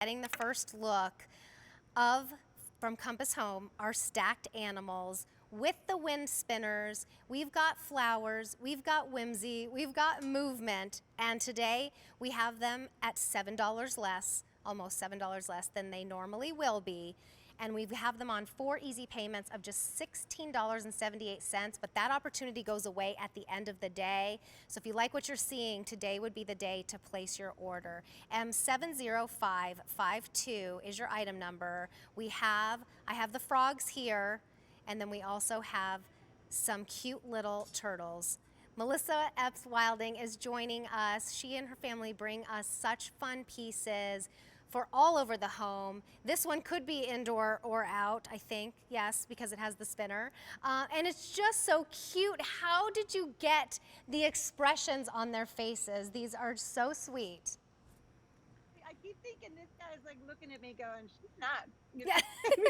Getting the first look of, from Compass Home, our stacked animals with the wind spinners. We've got flowers, we've got whimsy, we've got movement, and today we have them at $7 less, almost $7 less than they normally will be. And we have them on 4 easy payments of just $16.78, but that opportunity goes away at the end of the day. So if you like what you're seeing, today would be the day to place your order. M70552 is your item number. I have the frogs here, and then we also have some cute little turtles. Melissa Epps Wilding is joining us. She and her family bring us such fun pieces for all over the home. This one could be indoor or out, I think, yes, because it has the spinner. And it's just so cute. How did you get the expressions on their faces? These are so sweet. I keep thinking this guy's like looking at me going, she's not, Yeah.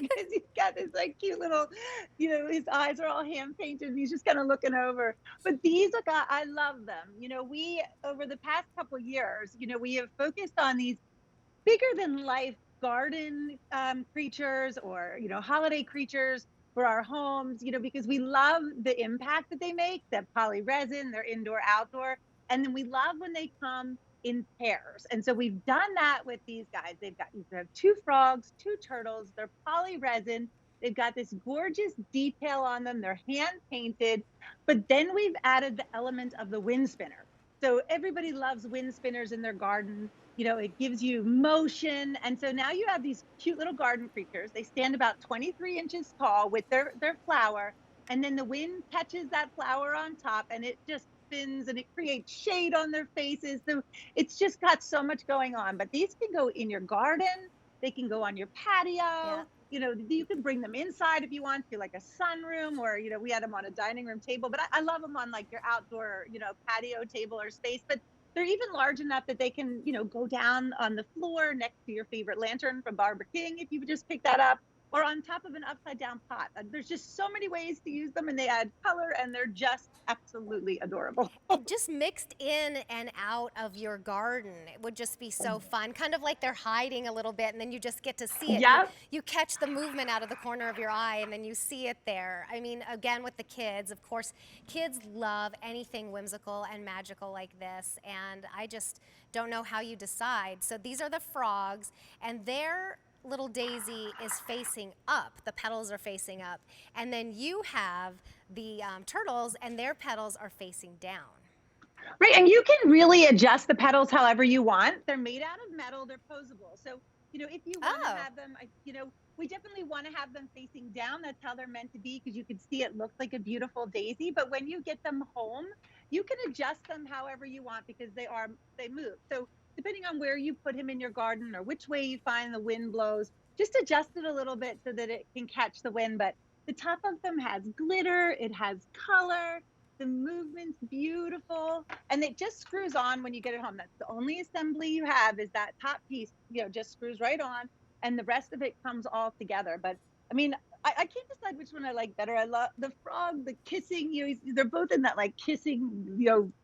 because he's got this like cute little, his eyes are all hand painted and he's just kind of looking over. But these are, I love them. We, over the past couple of years, we have focused on these bigger than life garden creatures or, holiday creatures for our homes, because we love the impact that they make, that poly resin, they're indoor, outdoor. And then we love when they come in pairs. And so we've done that with these guys. You have 2 frogs, 2 turtles, they're poly resin. They've got this gorgeous detail on them. They're hand painted, but then we've added the element of the wind spinner. So everybody loves wind spinners in their garden. It gives you motion. And so now you have these cute little garden creatures. They stand about 23 inches tall with their flower. And then the wind catches that flower on top and it just spins and it creates shade on their faces. So it's just got so much going on. But these can go in your garden. They can go on your patio. Yeah. You can bring them inside if you want to, like a sunroom, or, we had them on a dining room table, but I love them on like your outdoor, patio table or space. But they're even large enough that they can, go down on the floor next to your favorite lantern from Barbara King if you would just pick that up, or on top of an upside down pot. There's just so many ways to use them, and they add color, and they're just absolutely adorable. And just mixed in and out of your garden, it would just be so fun. Kind of like they're hiding a little bit, and then you just get to see it. Yep. You catch the movement out of the corner of your eye, and then you see it there. I mean, again, with the kids, of course, kids love anything whimsical and magical like this, and I just don't know how you decide. So these are the frogs, and their little daisy is facing up. The petals are facing up. And then you have the turtles, and their petals are facing down. Right. And you can really adjust the petals however you want. They're made out of metal, they're posable. So, if you want to Oh, have them, we definitely want to have them facing down. That's how they're meant to be, because you can see it looks like a beautiful daisy. But when you get them home, you can adjust them however you want, because they move. So depending on where you put him in your garden or which way you find the wind blows, just adjust it a little bit so that it can catch the wind. But the top of them has glitter, it has color, the movement's beautiful, and it just screws on when you get it home. That's the only assembly you have, is that top piece, just screws right on, and the rest of it comes all together. But I mean, I can't decide which one I like better. I love the frog, the kissing, they're both in that like kissing,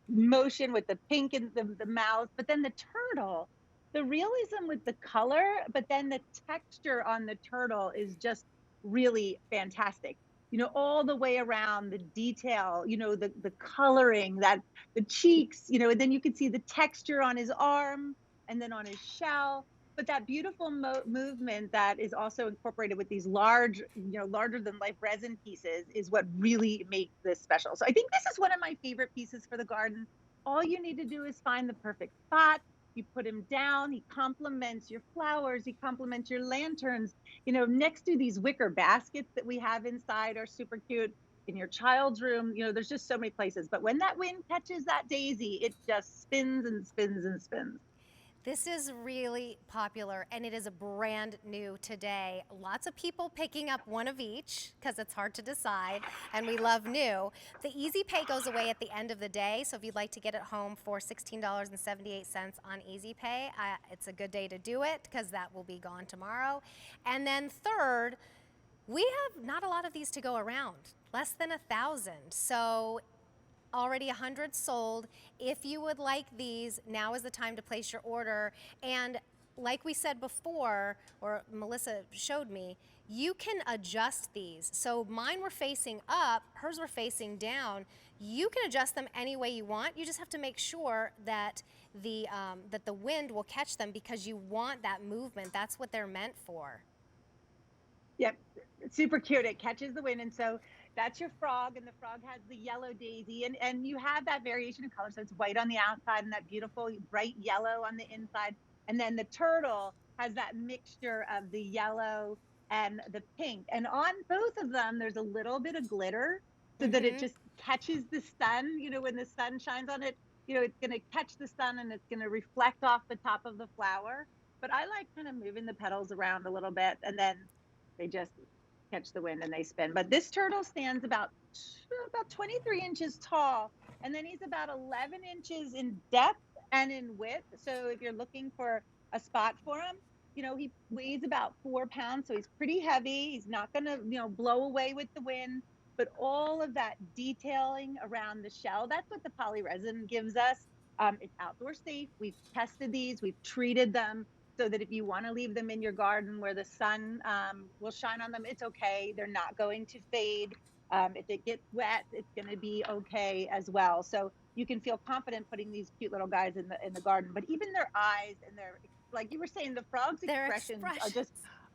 motion with the pink and the mouth, but then the turtle, the realism with the color, but then the texture on the turtle is just really fantastic. All the way around, the detail, the coloring, that the cheeks, and then you can see the texture on his arm and then on his shell. But that beautiful movement that is also incorporated with these large, larger than life resin pieces is what really makes this special. So I think this is one of my favorite pieces for the garden. All you need to do is find the perfect spot. You put him down, he complements your flowers, he complements your lanterns. Next to these wicker baskets that we have inside are super cute. In your child's room, there's just so many places. But when that wind catches that daisy, it just spins and spins and spins. this is really popular, and it is a brand new today. Lots of people picking up one of each because it's hard to decide, and we love new. The easy pay goes away at the end of the day, so if you'd like to get it home for $16.78 on easy pay, it's a good day to do it because that will be gone tomorrow. And then third, we have not a lot of these to go around, less than 1,000. So already 100 sold. If you would like these, now is the time to place your order. And like we said before, or Melissa showed me, you can adjust these. So mine were facing up, hers were facing down. You can adjust them any way you want. You just have to make sure that the wind will catch them, because you want that movement. That's what they're meant for. Yep, it's super cute. It catches the wind, and so that's your frog, and the frog has the yellow daisy, and you have that variation in color. So it's white on the outside and that beautiful bright yellow on the inside, and then the turtle has that mixture of the yellow and the pink. And on both of them, there's a little bit of glitter, so that it just catches the sun. You know, when the sun shines on it, you know, it's going to catch the sun and it's going to reflect off the top of the flower. But I like kind of moving the petals around a little bit, and then they just catch the wind and they spin. But this turtle stands about 23 inches tall, and then he's about 11 inches in depth and in width. So if you're looking for a spot for him, you know, he weighs about 4 pounds, so he's pretty heavy. He's not going to, you know, blow away with the wind. But all of that detailing around the shell, that's what the polyresin gives us. It's outdoor safe. We've tested these, we've treated them, so that if you want to leave them in your garden where the sun will shine on them, it's okay. They're not going to fade. If it gets wet, it's going to be okay as well. So you can feel confident putting these cute little guys in the garden. But even their eyes and their, like you were saying, the frog's expressions are just.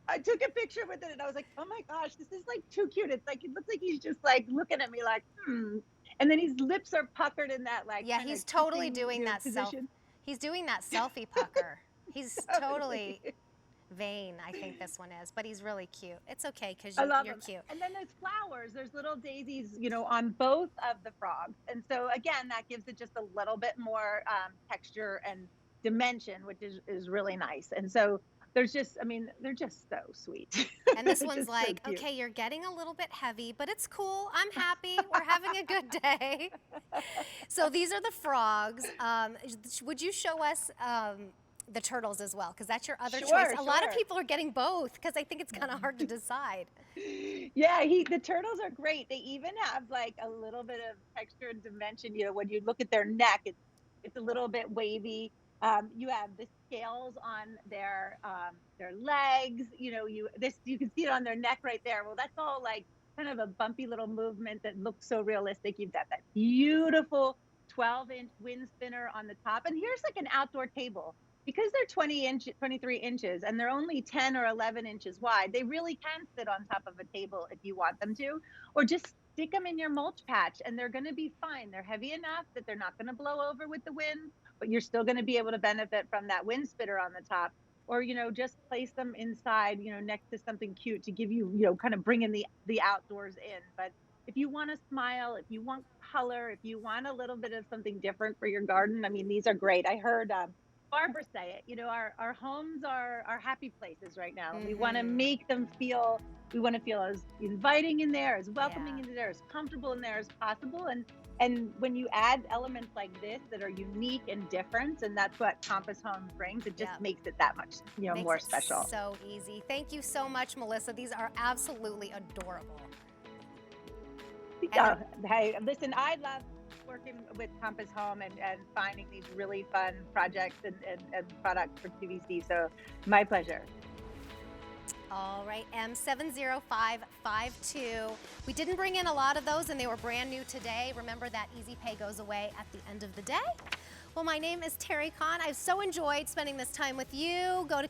I took a picture with it and I was like, oh my gosh, this is like too cute. It's like, it looks like he's just like looking at me like, And then his lips are puckered in that like, yeah, he's totally doing that position. He's doing that selfie pucker. He's totally vain, I think this one is, but he's really cute. It's okay, because you're cute. And then there's flowers. There's little daisies, you know, on both of the frogs. And so again, that gives it just a little bit more texture and dimension, which is really nice. And so there's just, I mean, they're just so sweet. And this one's like, so okay, you're getting a little bit heavy, but it's cool. I'm happy. We're having a good day. So these are the frogs. Would you show us the turtles as well? Because that's your other choice. A lot of people are getting both, because I think it's kind of hard to decide. Yeah, the turtles are great. They even have like a little bit of texture and dimension. You know, when you look at their neck, it's a little bit wavy. You have the scales on their legs. You know, you can see it on their neck right there. Well, that's all like kind of a bumpy little movement that looks so realistic. You've got that beautiful 12-inch wind spinner on the top, and here's like an outdoor table. Because they're 23 inches, and they're only 10 or 11 inches wide, they really can sit on top of a table if you want them to, or just stick them in your mulch patch and they're going to be fine. They're heavy enough that they're not going to blow over with the wind, but you're still going to be able to benefit from that wind spinner on the top. Or, you know, just place them inside, you know, next to something cute to give you, you know, kind of bring in the outdoors in. But if you want to smile, if you want color, if you want a little bit of something different for your garden, I mean, these are great. I heard Barbara say it, you know, our homes are happy places right now. We want to make them feel, we want to feel as inviting in there, as welcoming in there, as comfortable in there as possible. And when you add elements like this that are unique and different, and that's what Compass Home brings, it just makes it that much, you know, more special. So easy. Thank you so much, Melissa. These are absolutely adorable. Hey, listen, I love working with Compass Home and finding these really fun projects and products for QVC. So my pleasure. All right, M70552. We didn't bring in a lot of those, and they were brand new today. Remember that Easy Pay goes away at the end of the day. Well, my name is Terry Kahn. I've so enjoyed spending this time with you. Go to